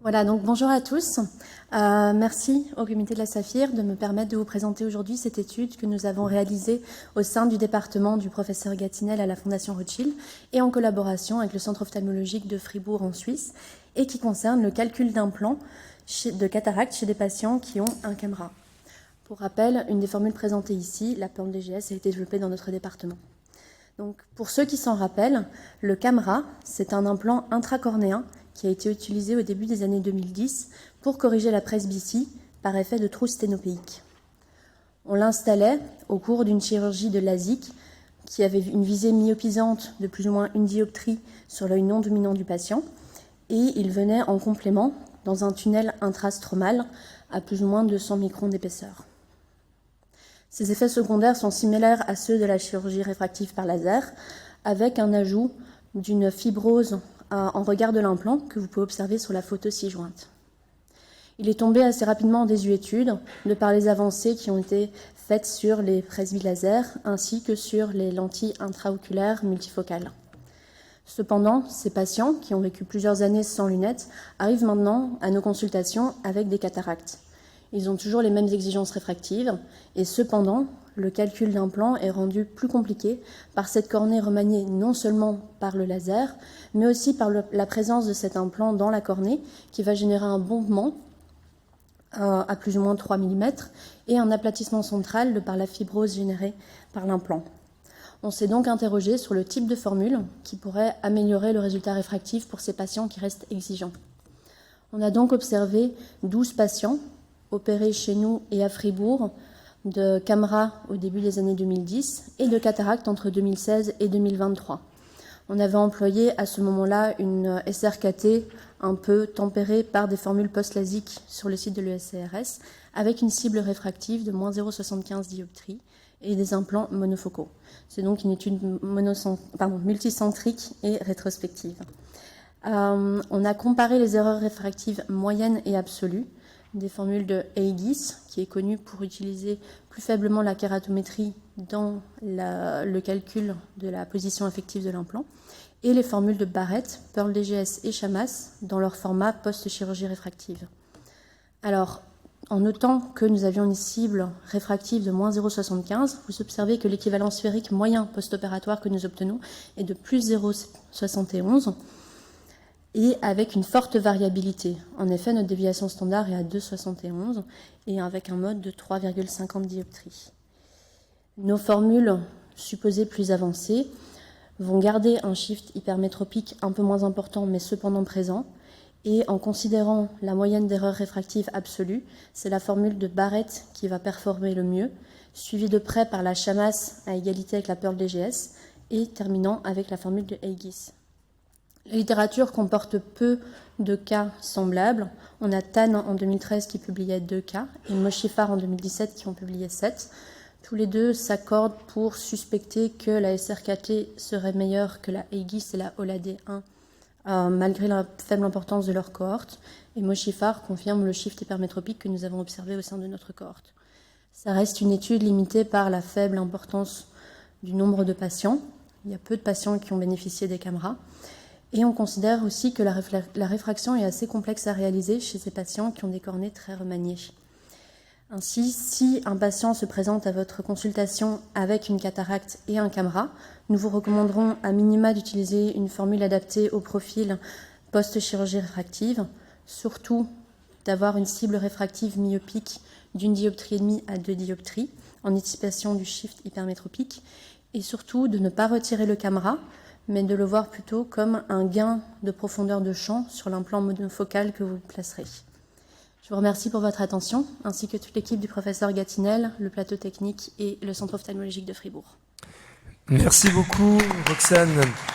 Voilà, donc bonjour à tous. Merci au comité de la Saphir de me permettre de vous présenter aujourd'hui cette étude que nous avons réalisée au sein du département du professeur Gatinel à la Fondation Rothschild et en collaboration avec le Centre ophtalmologique de Fribourg en Suisse et qui concerne le calcul d'implants de cataracte chez des patients qui ont un CAMRA. Pour rappel, une des formules présentées ici, la plante DGS, a été développée dans notre département. Donc, pour ceux qui s'en rappellent, le CAMRA, c'est un implant intracornéen qui a été utilisé au début des années 2010 pour corriger la presbytie par effet de trous sténopéiques. On l'installait au cours d'une chirurgie de LASIK qui avait une visée myopisante de plus ou moins une dioptrie sur l'œil non dominant du patient et il venait en complément dans un tunnel intrastromal à plus ou moins 200 microns d'épaisseur. Ces effets secondaires sont similaires à ceux de la chirurgie réfractive par laser, avec un ajout d'une fibrose en regard de l'implant que vous pouvez observer sur la photo ci-jointe. Il est tombé assez rapidement en désuétude de par les avancées qui ont été faites sur les presbylasers ainsi que sur les lentilles intraoculaires multifocales. Cependant, ces patients, qui ont vécu plusieurs années sans lunettes, arrivent maintenant à nos consultations avec des cataractes. Ils ont toujours les mêmes exigences réfractives et cependant, le calcul d'implant est rendu plus compliqué par cette cornée remaniée non seulement par le laser, mais aussi par la présence de cet implant dans la cornée qui va générer un bombement à plus ou moins 3 mm et un aplatissement central de par la fibrose générée par l'implant. On s'est donc interrogé sur le type de formule qui pourrait améliorer le résultat réfractif pour ces patients qui restent exigeants. On a donc observé 12 patients opérés chez nous et à Fribourg de CAMRA au début des années 2010 et de cataracte entre 2016 et 2023. On avait employé à ce moment-là une SRKT un peu tempérée par des formules post-LASIK sur le site de l'ESCRS avec une cible réfractive de moins 0,75 dioptrie et des implants monofocaux. C'est donc une étude multicentrique et rétrospective. On a comparé les erreurs réfractives moyennes et absolues des formules de Aegis, qui est connue pour utiliser plus faiblement la kératométrie dans le calcul de la position effective de l'implant, et les formules de Barrett, Pearl DGS et Chamas dans leur format post-chirurgie réfractive. Alors, en notant que nous avions une cible réfractive de moins 0,75, vous observez que l'équivalent sphérique moyen post-opératoire que nous obtenons est de plus 0,71, et avec une forte variabilité. En effet, notre déviation standard est à 2,71 et avec un mode de 3,50 dioptries. Nos formules supposées plus avancées vont garder un shift hypermétropique un peu moins important, mais cependant présent. Et en considérant la moyenne d'erreur réfractive absolue, c'est la formule de Barrett qui va performer le mieux, suivie de près par la Chamas à égalité avec la Pearl DGS et terminant avec la formule de Aegis. La littérature comporte peu de cas semblables. On a Tan en 2013 qui publiait 2 cas et Moshifar en 2017 qui ont publié 7. Tous les deux s'accordent pour suspecter que la SRKT serait meilleure que la Aegis et la OLAD1 malgré la faible importance de leur cohorte. Et Moshifar confirme le shift hypermétropique que nous avons observé au sein de notre cohorte. Ça reste une étude limitée par la faible importance du nombre de patients. Il y a peu de patients qui ont bénéficié des CAMRA. Et on considère aussi que la réfraction est assez complexe à réaliser chez ces patients qui ont des cornées très remaniées. Ainsi, si un patient se présente à votre consultation avec une cataracte et un CAMRA, nous vous recommanderons à minima d'utiliser une formule adaptée au profil post-chirurgie réfractive, surtout d'avoir une cible réfractive myopique d'une dioptrie et demie à 2 dioptries, en anticipation du shift hypermétropique, et surtout de ne pas retirer le CAMRA, mais de le voir plutôt comme un gain de profondeur de champ sur l'implant monofocal que vous placerez. Je vous remercie pour votre attention, ainsi que toute l'équipe du professeur Gatinel, le plateau technique et le Centre ophtalmologique de Fribourg. Merci beaucoup, Roxane.